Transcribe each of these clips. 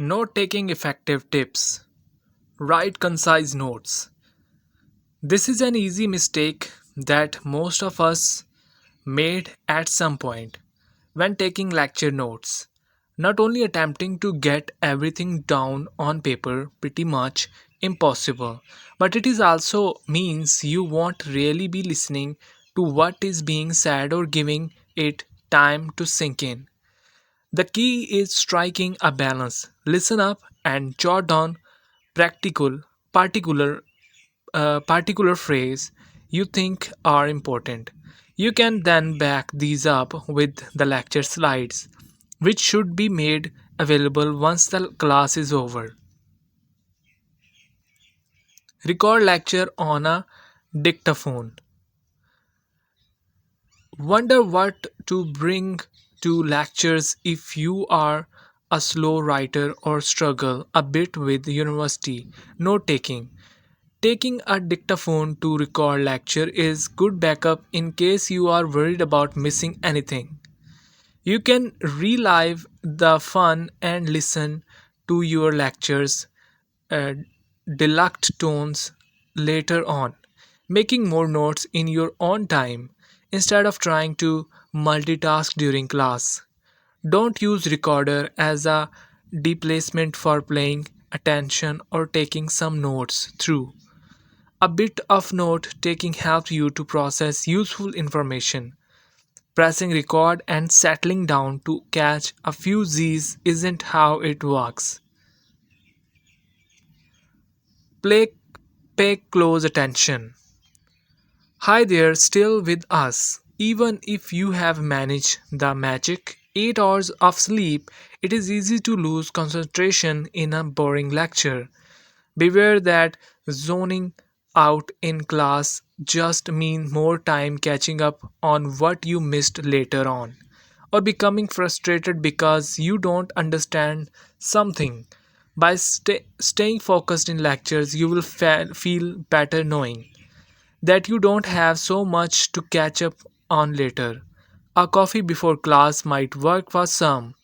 Note taking effective tips. Write concise notes. This is an easy mistake that most of us made at some point when taking lecture notes. Not only attempting to get everything down on paper, pretty much impossible, but it is also means you won't really be listening to what is being said or giving it time to sink in. The key is striking a balance. Listen up and jot down practical, particular, particular phrase you think are important. You can then back these up with the lecture slides, which should be made available once the class is over. Record lecture on a dictaphone. Wonder what to bring to lectures if you are a slow writer or struggle a bit with university note taking. Taking a dictaphone to record lecture is good backup in case you are worried about missing anything. You can relive the fun and listen to your lectures uh, deluxe tones later on, making more notes in your own time instead of trying to multitask during class. Don't use recorder as a displacement for paying attention or taking some notes through. A bit of note taking helps you to process useful information. Pressing record and settling down to catch a few Z's isn't how it works. Play, pay close attention. Hi there, still with us. Even if you have managed the magic 8 hours of sleep, it is easy to lose concentration in a boring lecture. Beware that zoning out in class just means more time catching up on what you missed later on, or becoming frustrated because you don't understand something. By staying focused in lectures, you will feel better knowing that you don't have so much to catch up on later. A coffee before class might work for some,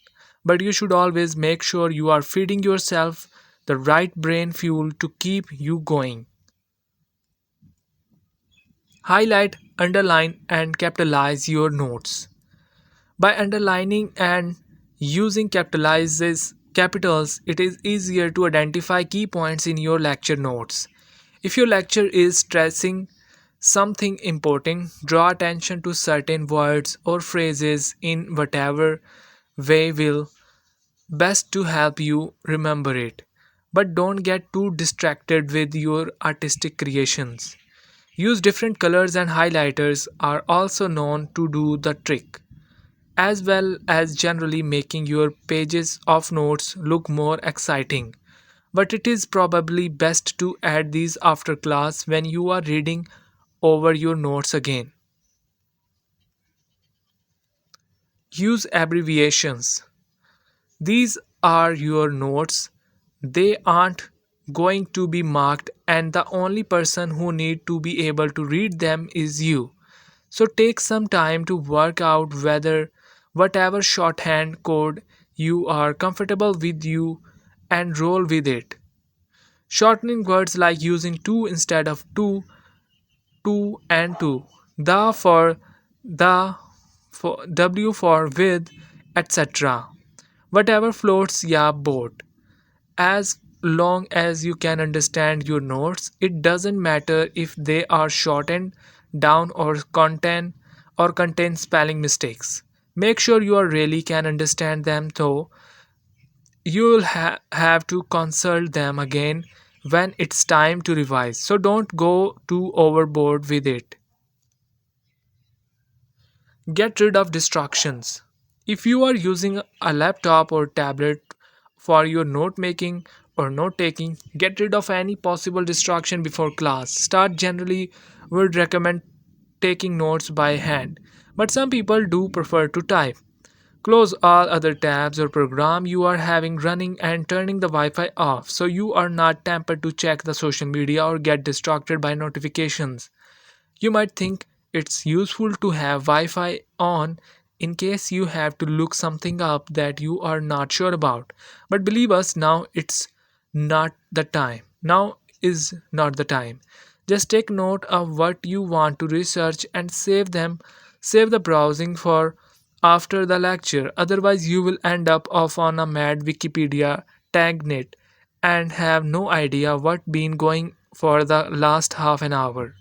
but you should always make sure you are feeding yourself the right brain fuel to keep you going. Highlight, underline, and capitalize your notes. By underlining and using capitals, it is easier to identify key points in your lecture notes. If your lecture is stressing something important, draw attention to certain words or phrases in whatever way will best to help you remember it. But don't get too distracted with your artistic creations. Use different colors and highlighters are also known to do the trick, as well as generally making your pages of notes look more exciting. But it is probably best to add these after class when you are reading over your notes again. Use abbreviations. These are your notes. They aren't going to be marked, and the only person who need to be able to read them is you. So take some time to work out whether whatever shorthand code you are comfortable with you and roll with it. Shortening words like using two instead of two and two, the for W for with, etc. Whatever floats your boat. As long as you can understand your notes, it doesn't matter if they are shortened down or contain spelling mistakes. Make sure you are really can understand them though. You'll have to consult them again when it's time to revise. So don't go too overboard with it. Get rid of distractions. If you are using a laptop or tablet for your note making or note taking, get rid of any possible distraction before class. Start generally would recommend taking notes by hand, but some people do prefer to type. Close all other tabs or program you are having running and turning the Wi-Fi off so you are not tempted to check the social media or get distracted by notifications. You might think it's useful to have Wi Fi on in case you have to look something up that you are not sure about. But believe us, not the time. Now is not the time. Just take note of what you want to research and save the browsing for after the lecture. Otherwise you will end up off on a mad Wikipedia tagnet and have no idea what been going for the last half an hour.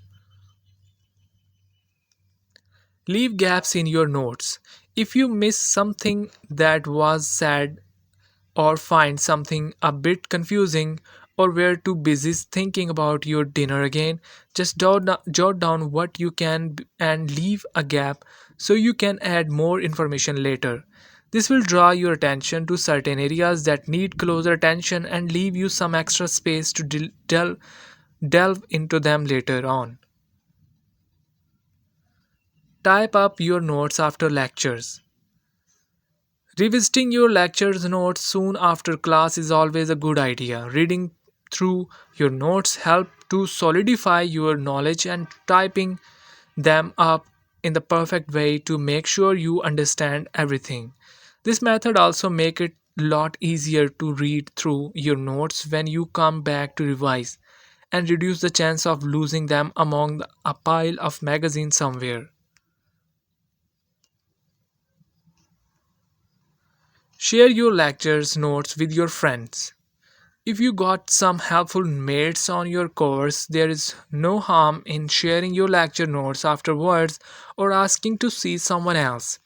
Leave gaps in your notes. If you miss something that was said or find something a bit confusing or were too busy thinking about your dinner again, just jot down what you can and leave a gap so you can add more information later. This will draw your attention to certain areas that need closer attention and leave you some extra space to delve into them later on. Type up your notes after lectures. Revisiting your lectures notes soon after class is always a good idea. Reading through your notes help to solidify your knowledge and typing them up in the perfect way to make sure you understand everything. This method also make it a lot easier to read through your notes when you come back to revise and reduce the chance of losing them among a pile of magazines somewhere. Share your lectures notes with your friends. If you got some helpful mates on your course, there is no harm in sharing your lecture notes afterwards or asking to see someone else.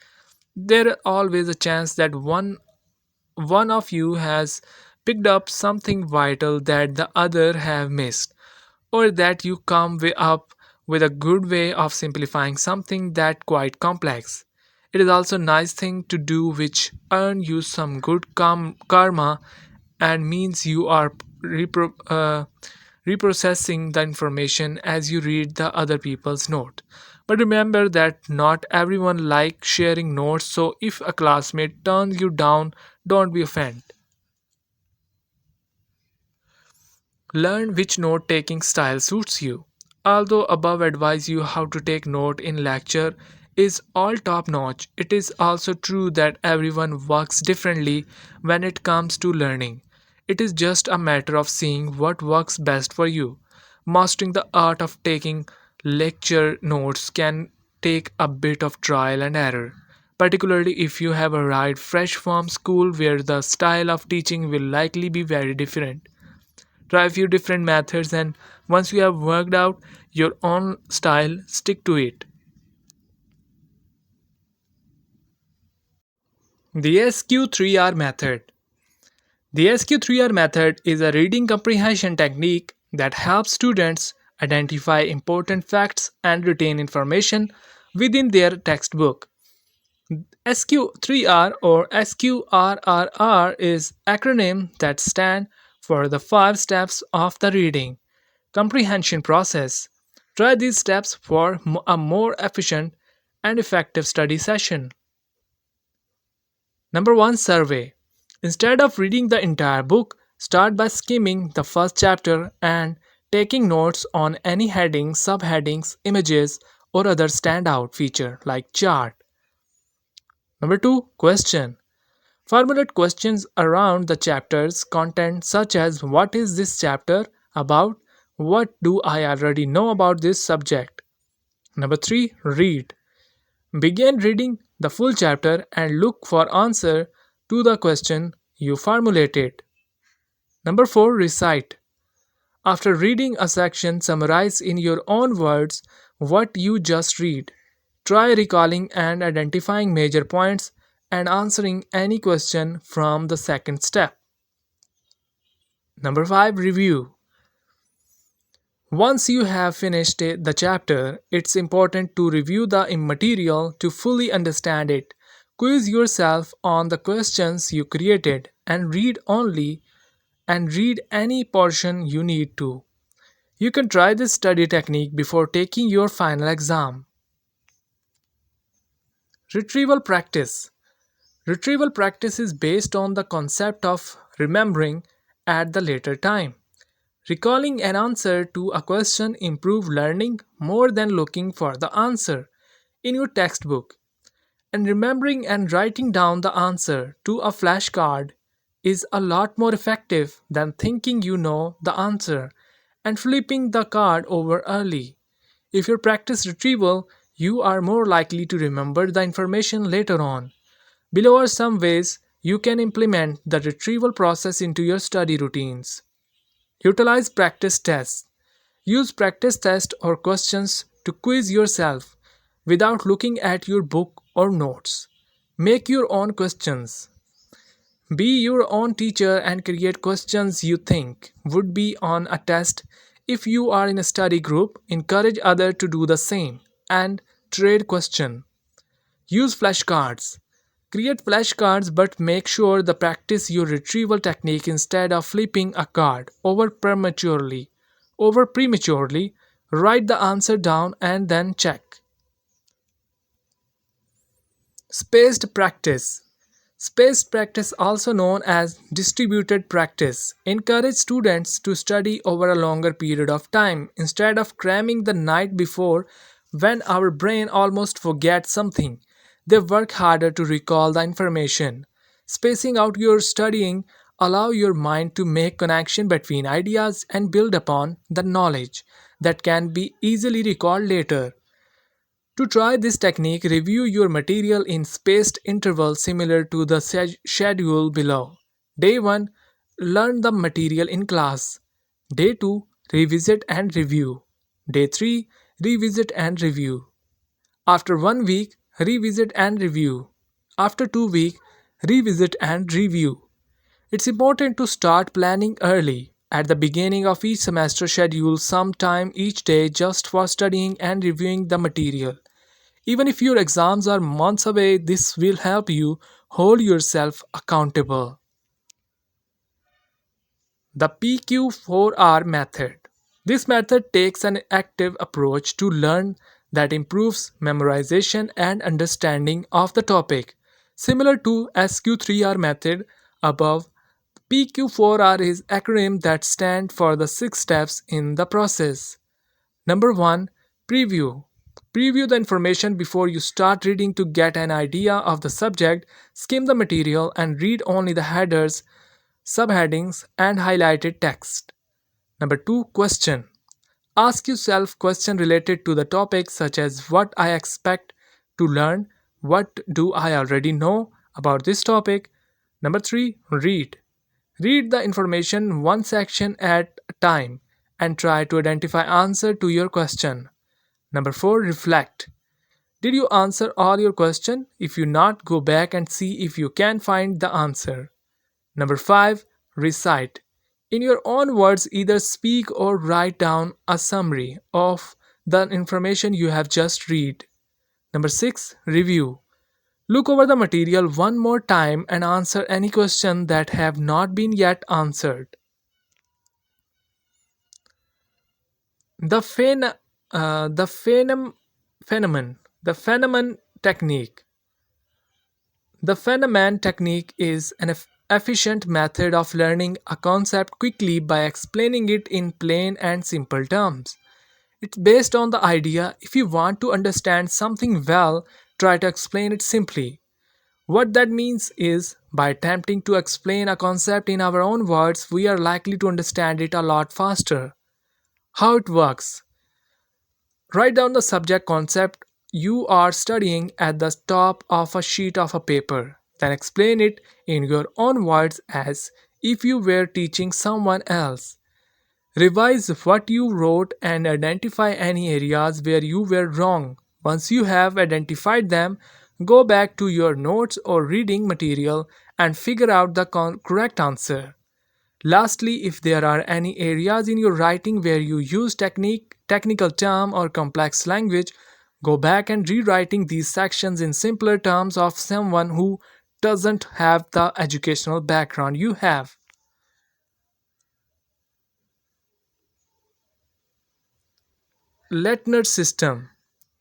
There is always a chance that one of you has picked up something vital that the other have missed, or that you up with a good way of simplifying something that quite complex. It is also a nice thing to do which earn you some good karma and means you are reprocessing the information as you read the other people's note. But remember that not everyone likes sharing notes, so if a classmate turns you down, don't be offended. Learn which note taking style suits you. Although above advise you how to take note in lecture is all top notch, it is also true that everyone works differently when it comes to learning. It is just a matter of seeing what works best for you. Mastering the art of taking lecture notes can take a bit of trial and error, particularly if you have arrived fresh from school where the style of teaching will likely be very different. Try a few different methods, and once you have worked out your own style, stick to it. The SQ3R method. The SQ3R method is a reading comprehension technique that helps students identify important facts and retain information within their textbook. SQ3R or SQRRR is acronym that stand for the 5 steps of the reading comprehension process. Try these steps for a more efficient and effective study session. Number 1, survey. Instead of reading the entire book, start by skimming the first chapter and taking notes on any headings, subheadings, images, or other standout feature like chart. Number 2, question. Formulate questions around the chapter's content, such as what is this chapter about? What do I already know about this subject? Number 3, read. Begin reading the full chapter and look for answer to the question you formulated. Number 4, recite. After reading a section, summarize in your own words what you just read. Try recalling and identifying major points and answering any question from the second step. Number 5, review. Once you have finished the chapter, it's important to review the material to fully understand it. Quiz yourself on the questions you created and read any portion you need to. You can try this study technique before taking your final exam. Retrieval practice. Retrieval practice is based on the concept of remembering at the later time. Recalling an answer to a question improves learning more than looking for the answer in your textbook. And remembering and writing down the answer to a flashcard is a lot more effective than thinking you know the answer and flipping the card over early. If you practice retrieval, you are more likely to remember the information later on. Below are some ways you can implement the retrieval process into your study routines. Utilize practice tests. Use practice tests or questions to quiz yourself without looking at your book or notes. Make your own questions. Be your own teacher and create questions you think would be on a test. If you are in a study group, encourage others to do the same and trade question. Use flashcards. Create flashcards but make sure the practice your retrieval technique instead of flipping a card over prematurely, write the answer down and then check. Spaced practice. Spaced practice, also known as distributed practice, encourages students to study over a longer period of time instead of cramming the night before when our brain almost forgets something. They work harder to recall the information. Spacing out your studying allow your mind to make connection between ideas and build upon the knowledge that can be easily recalled later. To try this technique, review your material in spaced intervals similar to the schedule below. Day 1, learn the material in class. Day 2, revisit and review. Day 3, revisit and review. After 1 week, revisit and review. After 2 weeks, revisit and review. It's important to start planning early. At the beginning of each semester, schedule some time each day just for studying and reviewing the material. Even if your exams are months away, this will help you hold yourself accountable. The PQ4R method. This method takes an active approach to learn that improves memorization and understanding of the topic. Similar to SQ3R method above, PQ4R is acronym that stand for the 6 steps in the process. Number 1, preview. Preview the information before you start reading to get an idea of the subject. Skim the material and read only the headers, subheadings, and highlighted text. Number 2, question. Ask yourself questions related to the topic such as what I expect to learn, what do I already know about this topic. Number 3, read. Read the information one section at a time and try to identify answer to your question. Number 4, reflect. Did you answer all your question? If you not, go back and see if you can find the answer. Number 5, recite. In your own words, either speak or write down a summary of the information you have just read. Number 6, review. Look over the material one more time and answer any question that have not been yet answered. The phen- the phenomenon technique. The phenomenon technique is an efficient method of learning a concept quickly by explaining it in plain and simple terms. It's based on the idea if you want to understand something well, try to explain it simply. What that means is by attempting to explain a concept in our own words, we are likely to understand it a lot faster. How it works. Write down the subject concept you are studying at the top of a sheet of a paper. Then explain it in your own words as if you were teaching someone else. Revise what you wrote and identify any areas where you were wrong. Once you have identified them, go back to your notes or reading material and figure out the correct answer. Lastly, if there are any areas in your writing where you use technical term or complex language, go back and rewriting these sections in simpler terms of someone who doesn't have the educational background you have. Leitner system.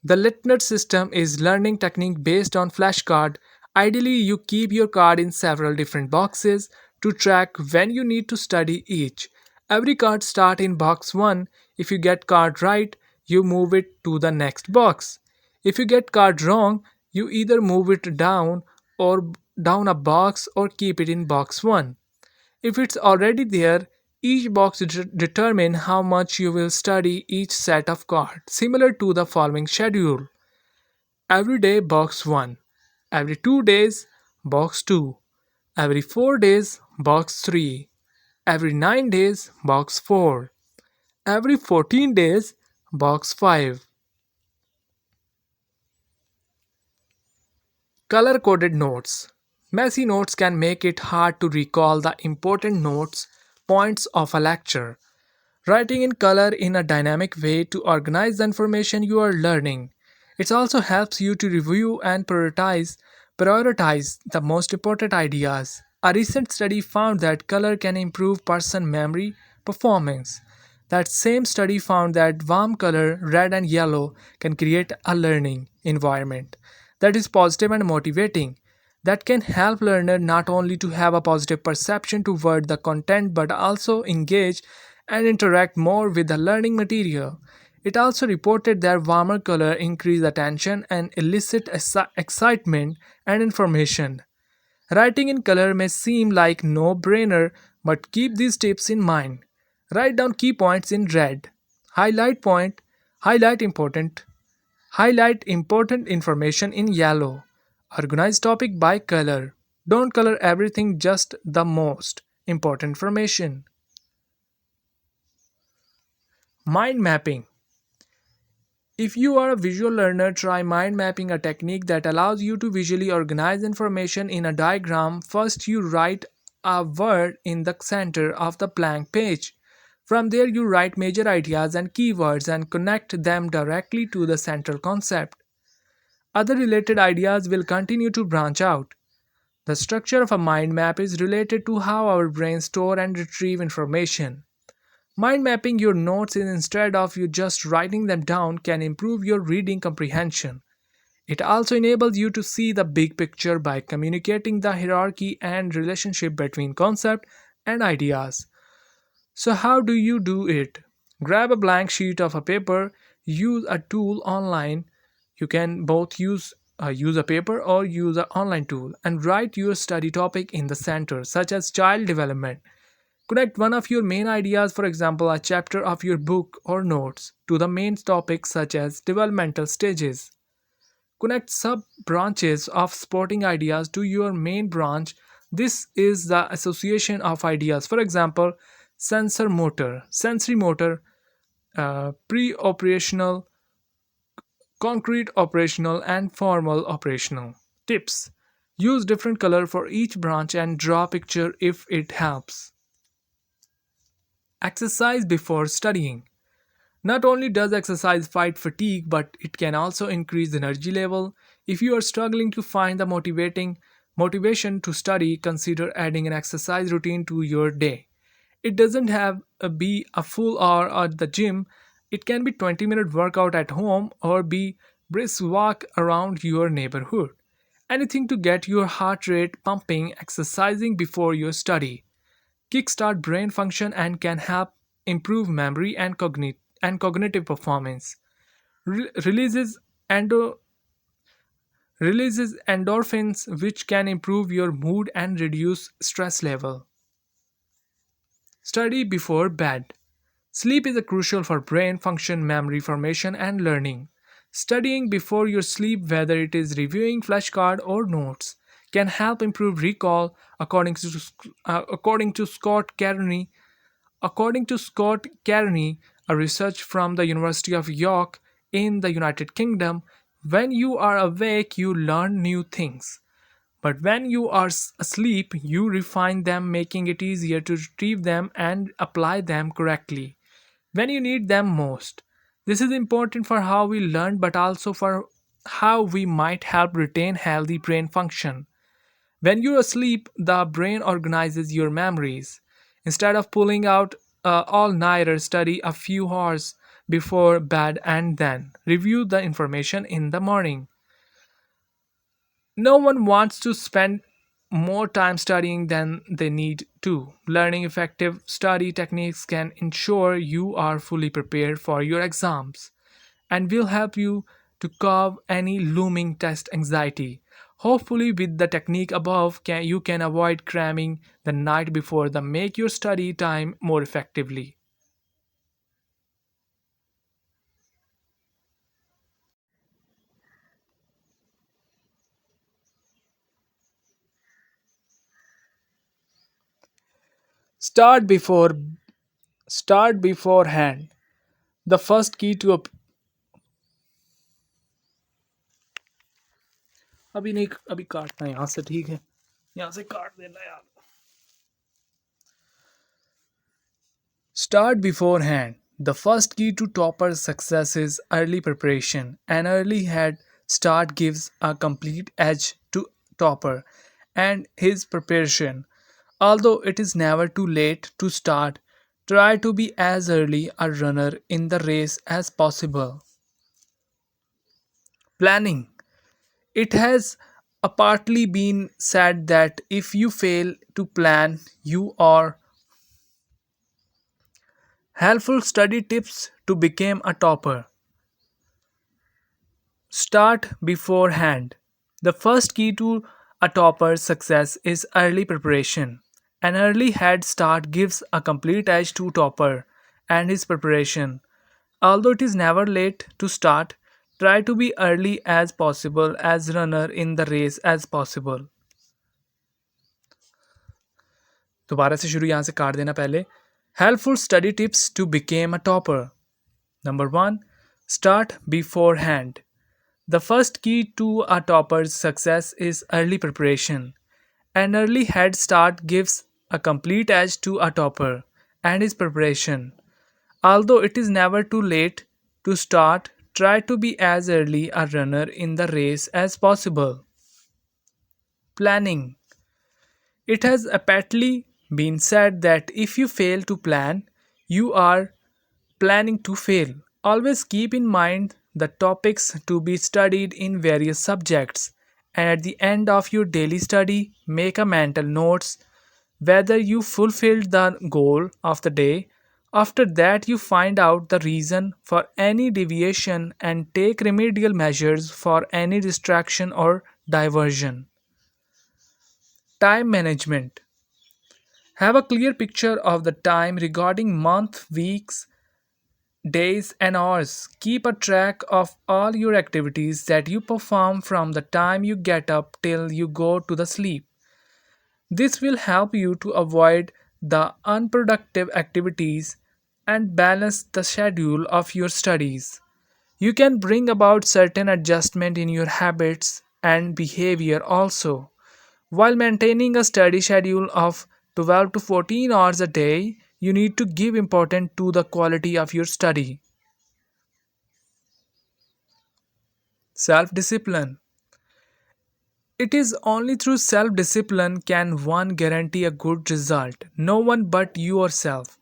The Leitner system is learning technique based on flashcard. Ideally, you keep your card in several different boxes to track when you need to study each. Every card start in box 1. If you get card right, you move it to the next box. If you get card wrong, You either move it down or down a box or keep it in box 1. If it's already there, each box determine how much you will study each set of cards, similar to the following schedule. Every day box 1, every 2 days box 2, every 4 days box 3, every 9 days box 4, every 14 days box 5. Color coded notes. Messy notes can make it hard to recall the important notes points of a lecture. Writing in color in a dynamic way to organize the information you are learning. It also helps you to review and prioritize the most important ideas. A recent study found that color can improve person memory performance. That same study found that warm color, red and yellow, can create a learning environment that is positive and motivating, that can help learner not only to have a positive perception toward the content but also engage and interact more with the learning material. It also reported that warmer color increase attention and elicit excitement and information. Writing in color may seem like no-brainer, but keep these tips in mind. Write down key points in red. Highlight point, highlight important, highlight important information in yellow. Organize topic by color. Don't color everything, just the most important information. Mind mapping. If you are a visual learner, try mind mapping, a technique that allows you to visually organize information in a diagram. First, you write a word in the center of the blank page. From there, you write major ideas and keywords and connect them directly to the central concept. Other related ideas will continue to branch out. The structure of a mind map is related to how our brains store and retrieve information. Mind mapping your notes instead of you just writing them down can improve your reading comprehension. It also enables you to see the big picture by communicating the hierarchy and relationship between concept and ideas. So how do you do it? Grab a blank sheet of a paper, use a tool online. You can both use a paper or use an online tool and write your study topic in the center, such as child development. Connect one of your main ideas, for example, a chapter of your book or notes, to the main topic such as developmental stages. Connect sub branches of supporting ideas to your main branch. This is the association of ideas. For example, sensory motor, pre operational, concrete operational, and formal operational. Tips: use different color for each branch and draw a picture if it helps. Exercise before studying. Not only does exercise fight fatigue, but it can also increase energy level. If you are struggling to find the motivation to study, consider adding an exercise routine to your day. It doesn't have to be a full hour at the gym. It can be 20-minute workout at home or be brisk walk around your neighborhood. Anything to get your heart rate pumping. Exercising before your study kickstart brain function and can help improve memory and cognitive performance. Releases releases endorphins, which can improve your mood and reduce stress level. Study before bed. Sleep is crucial for brain function, memory formation, and learning. Studying before you sleep, whether it is reviewing flashcard or notes, can help improve recall, according to Scott Carney. According to Scott Carney, a research from the University of York in the United Kingdom, when you are awake, you learn new things. But when you are asleep, you refine them, making it easier to retrieve them and apply them correctly when you need them most. This is important for how we learn, but also for how we might help retain healthy brain function. When you're asleep, the brain organizes your memories. Instead of pulling out all nighter, study a few hours before bed and then review the information in the morning. No one wants to spend more time studying than they need to. Learning effective study techniques can ensure you are fully prepared for your exams and will help you to curb any looming test anxiety. Hopefully, with the technique above, you can avoid cramming the night before the make your study time more effectively. Start before start beforehand. The first key to a अभी नहीं अभी काटना है यहाँ से ठीक है यहाँ से काट देना यार Start beforehand. The first key to topper success is early preparation. An early head start gives a complete edge to topper and his preparation. Although it is never too late to start, try to be as early a runner in the race as possible. Planning. It has partly been said that if you fail to plan, you are helpful study tips to become a topper. Start beforehand. The first key to a topper's success is early preparation. An early head start gives a complete edge to topper and his preparation. Although it is never late to start, try to be early as possible as runner in the race as possible. दोबारा से शुरू यहाँ से काट देना पहले Helpful study tips to become a topper. Number 1. Start beforehand. The first key to a topper's success is early preparation. An early head start gives a complete edge to a topper and his preparation. Although it is never too late to start, try to be as early a runner in the race as possible. Planning. It has aptly been said that if you fail to plan, you are planning to fail. Always keep in mind the topics to be studied in various subjects, and at the end of your daily study, make a mental notes whether you fulfilled the goal of the day. After that, you find out the reason for any deviation and take remedial measures for any distraction or diversion. Time management. Have a clear picture of the time regarding month, weeks, days, and hours. Keep a track of all your activities that you perform from the time you get up till you go to the sleep. This will help you to avoid the unproductive activities and balance the schedule of your studies. You can bring about certain adjustment in your habits and behavior also. While maintaining a study schedule of 12 to 14 hours a day, you need to give importance to the quality of your study. Self discipline. It is only through self discipline can one guarantee a good result. No one but yourself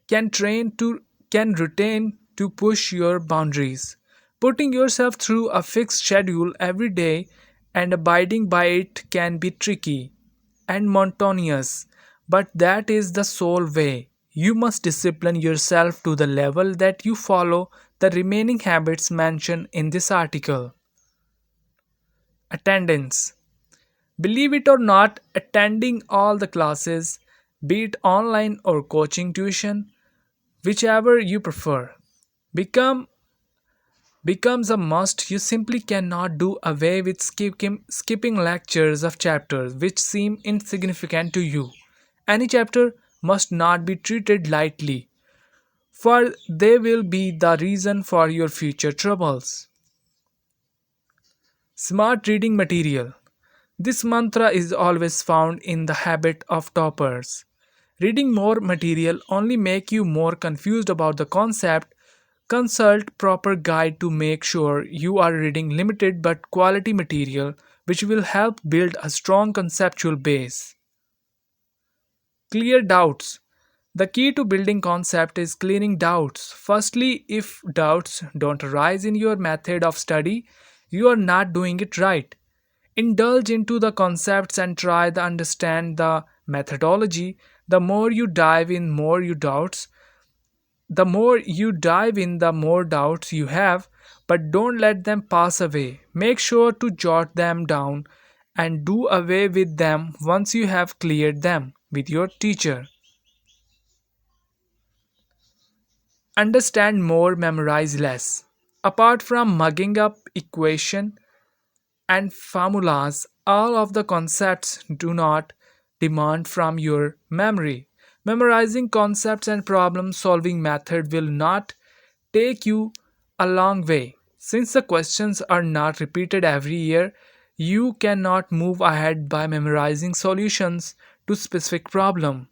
can train to can retain to push your boundaries. Putting yourself through a fixed schedule every day and abiding by it can be tricky and monotonous, but that is the sole way. You must discipline yourself to the level that you follow the remaining habits mentioned in this article. Attendance. Believe it or not, attending all the classes, be it online or coaching tuition, whichever you prefer, become becomes a must. You simply cannot do away with skipping lectures of chapters which seem insignificant to you. Any chapter must not be treated lightly, for they will be the reason for your future troubles. Smart reading material. This mantra is always found in the habit of toppers. Reading more material only make you more confused about the concept. Consult proper guide to make sure you are reading limited but quality material which will help build a strong conceptual base. Clear doubts. The key to building concept is clearing doubts. Firstly, if doubts don't arise in your method of study, you are not doing it right. Indulge into the concepts and try to understand the methodology. The more you dive in, the more doubts you have. but don't let them pass away. Make sure to jot them down and do away with them once you have cleared them with your teacher. Understand more, memorize less. Apart from mugging up equation and formulas, all of the concepts do not demand from your memory. Memorizing concepts and problem solving method will not take you a long way. Since the questions are not repeated every year, you cannot move ahead by memorizing solutions to specific problem.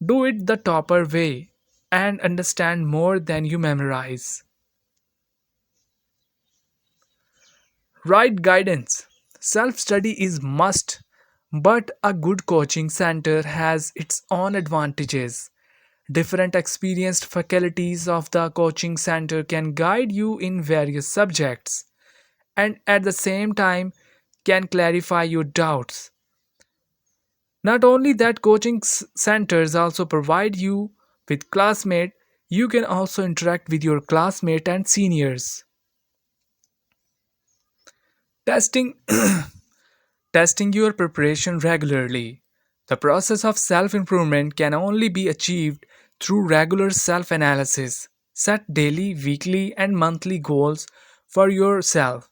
Do it the topper way and understand more than you memorize. Right guidance. Self study is must, but a good coaching center has its own advantages. Different experienced faculties of the coaching center can guide you in various subjects and at the same time can clarify your doubts. Not only that, coaching centers also provide you with classmates. You can also interact with your classmate and seniors. Testing testing your preparation regularly. The process of self-improvement can only be achieved through regular self-analysis. Set daily, weekly, and monthly goals for yourself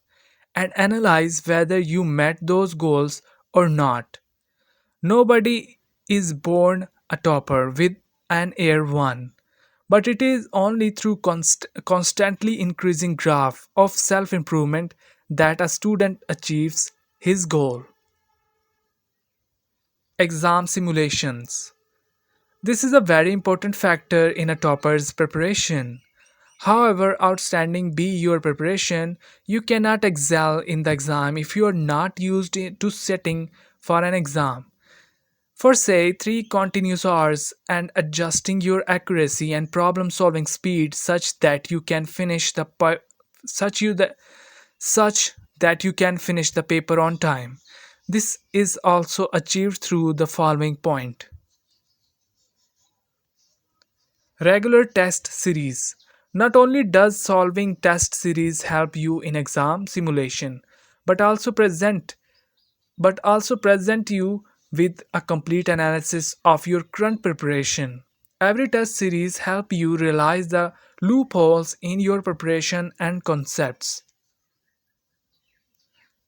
and analyze whether you met those goals or not. Nobody is born a topper with an air one, but it is only through constantly increasing graph of self-improvement that a student achieves his goal. Exam simulations. This is a very important factor in a topper's preparation. However outstanding be your preparation, you cannot excel in the exam if you are not used to sitting for an exam for say 3 continuous hours and adjusting your accuracy and problem solving speed such that you can finish the such that you can finish the paper on time. This is also achieved through the following point. Regular test series. Not only does solving test series help you in exam simulation, but also present you with a complete analysis of your current preparation. Every test series help you realize the loopholes in your preparation and concepts.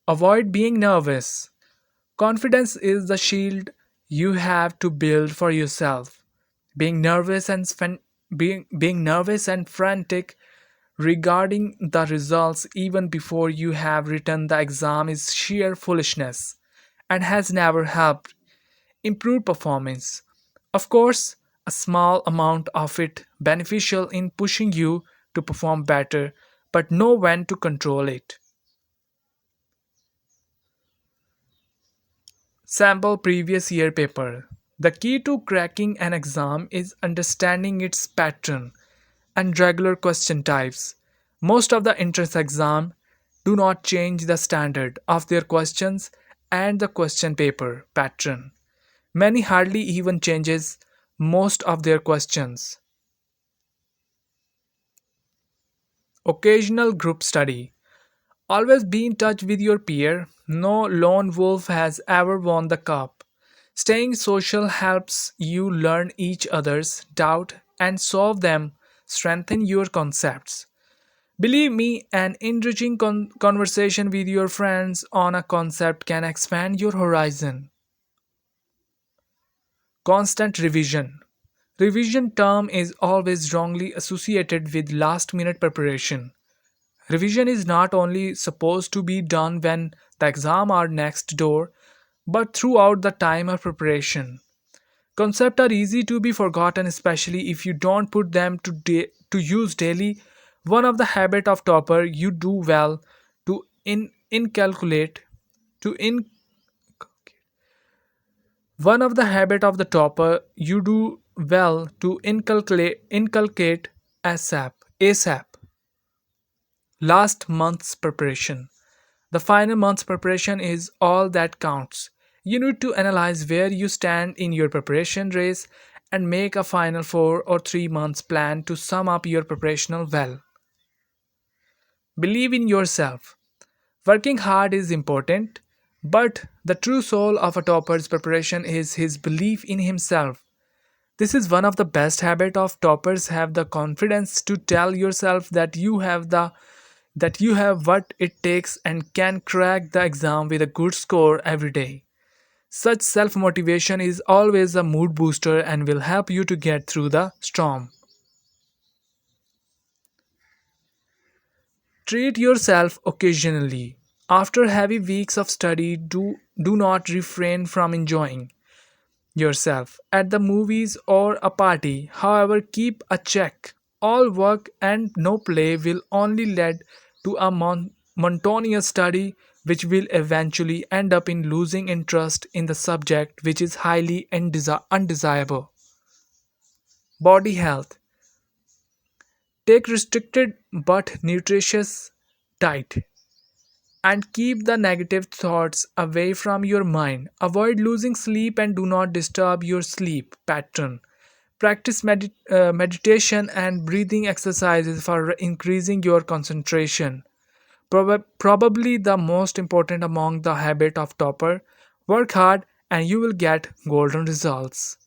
Avoid being nervous. Confidence is the shield you have to build for yourself. Being nervous and being nervous and frantic regarding the results even before you have written the exam is sheer foolishness and has never helped improve performance. Of course, a small amount of it beneficial in pushing you to perform better, but know when to control it. Sample previous year paper. The key to cracking an exam is understanding its pattern and regular question types. Most of the entrance exam do not change the standard of their questions and the question paper pattern. Many hardly even changes most of their questions. Occasional group study. Always be in touch with your peer. No lone wolf has ever won the cup. Staying social helps you learn each other's doubt and solve them, strengthen your concepts. Believe me, an enriching conversation with your friends on a concept can expand your horizon. Constant revision. Revision term is always wrongly associated with last minute preparation. Revision is not only supposed to be done when the exam are next door, but throughout the time of preparation. Concepts are easy to be forgotten, especially if you don't put them to use daily. One of the habit of topper you do well to incalculate to in one of the habit of the topper you do well to inculcate ASAP. Last month's preparation. The final month's preparation is all that counts. You need to analyze where you stand in your preparation race and make a final 4 or 3 months plan to sum up your preparational well. Believe in yourself. Working hard is important, but the true soul of a topper's preparation is his belief in himself. This is one of the best habits of toppers have the confidence to tell yourself that you have what it takes and can crack the exam with a good score every day. Such self motivation is always a mood booster and will help you to get through the storm. Treat yourself occasionally. After heavy weeks of study, do not refrain from enjoying yourself at the movies or a party. However, keep a check. All work and no play will only lead to a monotonous study, which will eventually end up in losing interest in the subject, which is highly undesirable. Body health. Take restricted but nutritious diet and keep the negative thoughts away from your mind. Avoid losing sleep and do not disturb your sleep pattern. Practice meditation and breathing exercises for increasing your concentration. Probably the most important among the habit of topper. Work hard and you will get golden results.